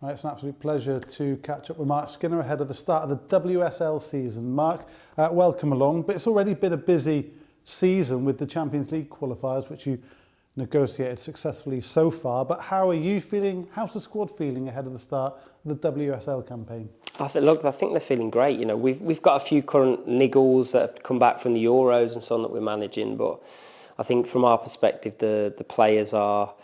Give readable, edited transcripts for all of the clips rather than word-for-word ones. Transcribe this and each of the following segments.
Right, it's an absolute pleasure to catch up with Marc Skinner ahead of the start of the WSL season. Marc, welcome along. But it's already been a busy season with the Champions League qualifiers, which you negotiated successfully so far. But how are you feeling? How's the squad feeling ahead of the start of the WSL campaign? I think they're feeling great. You know, we've got a few current niggles that have come back from the Euros and so on that we're managing. But I think from our perspective, the players are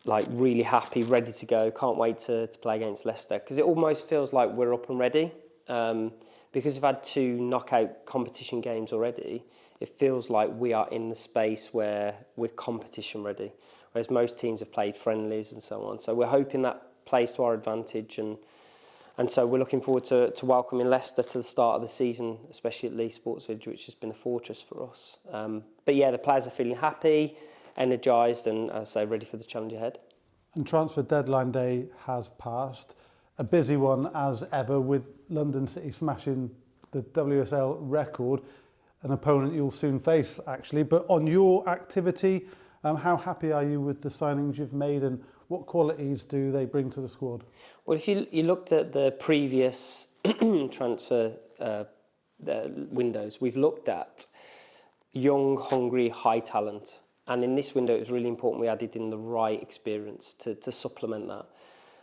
like really happy, ready to go. Can't wait to play against Leicester, because it almost feels like we're up and ready. Because we've had 2 knockout competition games already, it feels like we are in the space where we're competition ready, whereas most teams have played friendlies and so on. So we're hoping that plays to our advantage, and so we're looking forward to welcoming Leicester to the start of the season, especially at Leigh Sports Village, which has been a fortress for us. But yeah, the players are feeling happy, energised, and, as I say, ready for the challenge ahead. And transfer deadline day has passed. A busy one as ever, with London City smashing the WSL record, an opponent you'll soon face actually. But on your activity, how happy are you with the signings you've made, and what qualities do they bring to the squad? Well, if you looked at the previous transfer windows, we've looked at young, hungry, high talent. And in this window, it was really important we added in the right experience to supplement that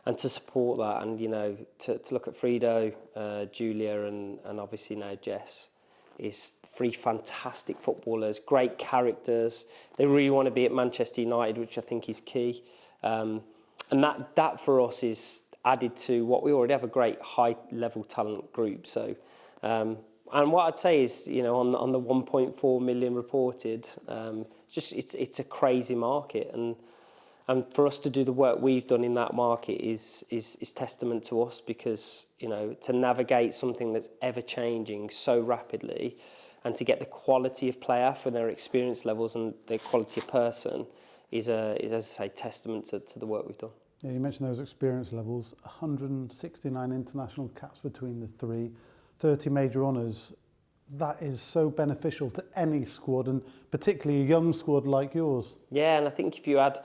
and to support that. And, you know, to look at Frido, Julia and obviously now Jess, is 3 fantastic footballers, great characters. They really want to be at Manchester United, which I think is key. And that for us is added to what we already have, a great high-level talent group. So, and what I'd say is, you know, on the 1.4 million reported, it's a crazy market, and for us to do the work we've done in that market is testament to us, because, you know, to navigate something that's ever changing so rapidly, and to get the quality of player for their experience levels and their quality of person is as I say, testament to the work we've done. Yeah, you mentioned those experience levels. 169 international caps between the 3. 30 major honours. That is so beneficial to any squad, and particularly a young squad like yours. Yeah, and I think if you had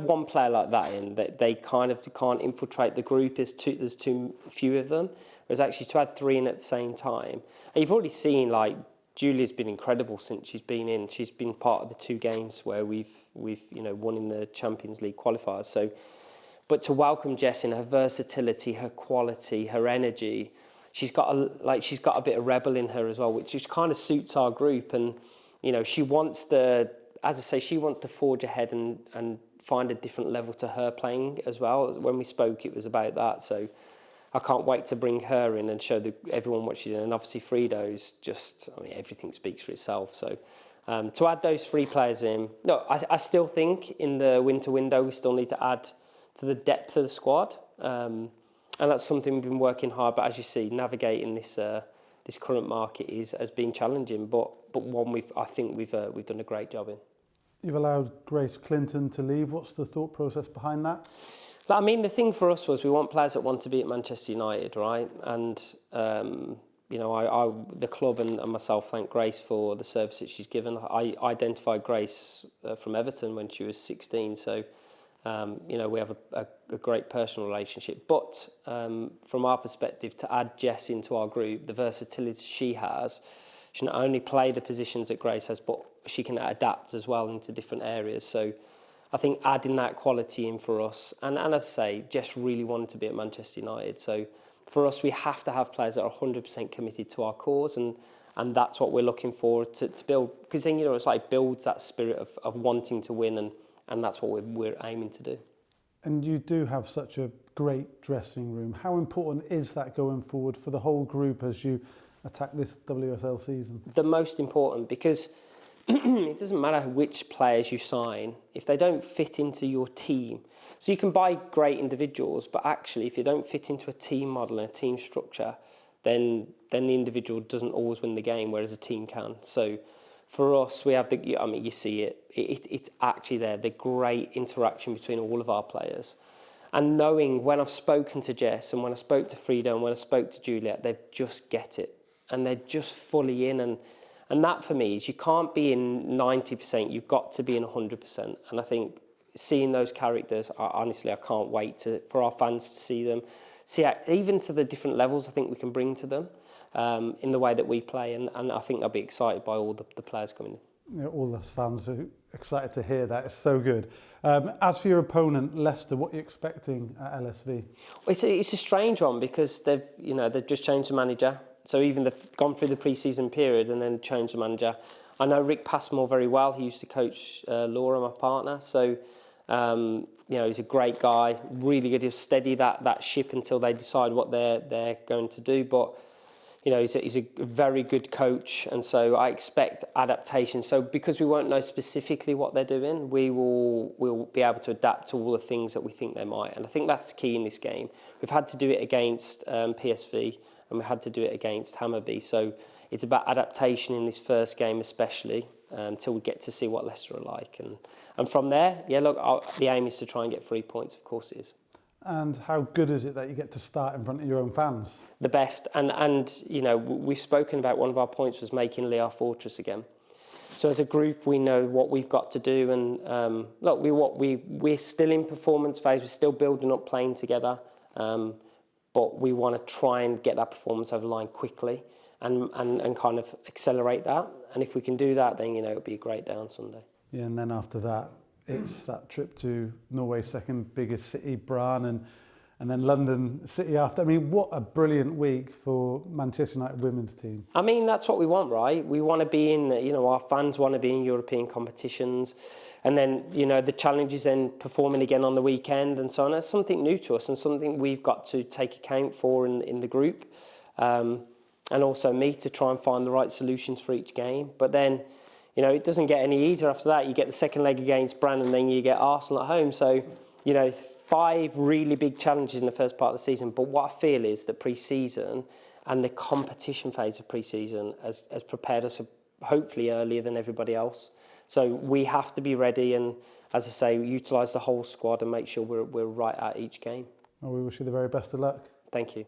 one player like that in, that they kind of can't infiltrate the group. There's too few of them. Whereas actually to add 3 in at the same time, and you've already seen, like, Julia's been incredible since she's been in. She's been part of the 2 games where we've won in the Champions League qualifiers. So, but to welcome Jess in, her versatility, her quality, her energy. She's got a bit of rebel in her as well, which kind of suits our group. And, you know, she wants to forge ahead and find a different level to her playing as well. When we spoke, it was about that. So I can't wait to bring her in and show everyone what she's doing. And obviously Frido's just, I mean, everything speaks for itself. So to add those 3 players in, no, I still think in the winter window we still need to add to the depth of the squad. And that's something we've been working hard. But as you see, navigating this current market has been challenging. But one I think we've done a great job in. You've allowed Grace Clinton to leave. What's the thought process behind that? I mean, the thing for us was we want players that want to be at Manchester United, right? And you know, the club and myself thank Grace for the service that she's given. I identified Grace from Everton when she was 16, so. You know, we have a great personal relationship. But from our perspective, to add Jess into our group, the versatility she has, she not only play the positions that Grace has, but she can adapt as well into different areas. So I think adding that quality in for us, and as I say, Jess really wanted to be at Manchester United. So for us, we have to have players that are 100% committed to our cause, and that's what we're looking for to build. Because then, you know, it's like builds that spirit of wanting to win, and that's what we're aiming to do. And you do have such a great dressing room. How important is that going forward for the whole group as you attack this WSL season? The most important, because it doesn't matter which players you sign if they don't fit into your team. So you can buy great individuals, but actually if you don't fit into a team model and a team structure, then the individual doesn't always win the game, whereas a team can. So for us, we have you see it's actually there, the great interaction between all of our players. And knowing when I've spoken to Jess and when I spoke to Frida and when I spoke to Juliet, they just get it. And they're just fully in. And that for me is you can't be in 90%, you've got to be in 100%. And I think seeing those characters, honestly, I can't wait for our fans to see them. See, even to the different levels I think we can bring to them in the way that we play. And I think they'll be excited by all the players coming in. All us fans are excited to hear that. It's so good. As for your opponent, Leicester, what are you expecting at LSV? Well, it's a strange one because they've just changed the manager. So even they've gone through the pre-season period and then changed the manager. I know Rick Passmore very well. He used to coach Laura, my partner. So he's a great guy, really good. He'll steady that ship until they decide what they're going to do. But he's a very good coach, and so I expect adaptation. So because we won't know specifically what they're doing, we'll be able to adapt to all the things that we think they might. And I think that's key in this game. We've had to do it against PSV, and we had to do it against Hammarby. So it's about adaptation in this first game, especially until we get to see what Leicester are like. And from there, the aim is to try and get 3 points. Of course, it is. And how good is it that you get to start in front of your own fans? The best. And we've spoken about one of our points was making Leigh our fortress again. So as a group, we know what we've got to do. And we're still in performance phase. We're still building up, playing together. But we want to try and get that performance over the line quickly and kind of accelerate that. And if we can do that, then, it'll be a great day on Sunday. Yeah, and then after that, it's that trip to Norway's second biggest city, Brann, and then London City after. I mean, what a brilliant week for Manchester United women's team. I mean, that's what we want, right? We want to be in, our fans want to be in European competitions. And then, the challenge is then performing again on the weekend and so on. That's something new to us and something we've got to take account for in the group. And also me to try and find the right solutions for each game. But then, it doesn't get any easier after that. You get the second leg against Brann and then you get Arsenal at home. So, 5 really big challenges in the first part of the season. But what I feel is that pre-season and the competition phase of pre-season has prepared us hopefully earlier than everybody else. So we have to be ready and, as I say, utilise the whole squad and make sure we're right at each game. Well, we wish you the very best of luck. Thank you.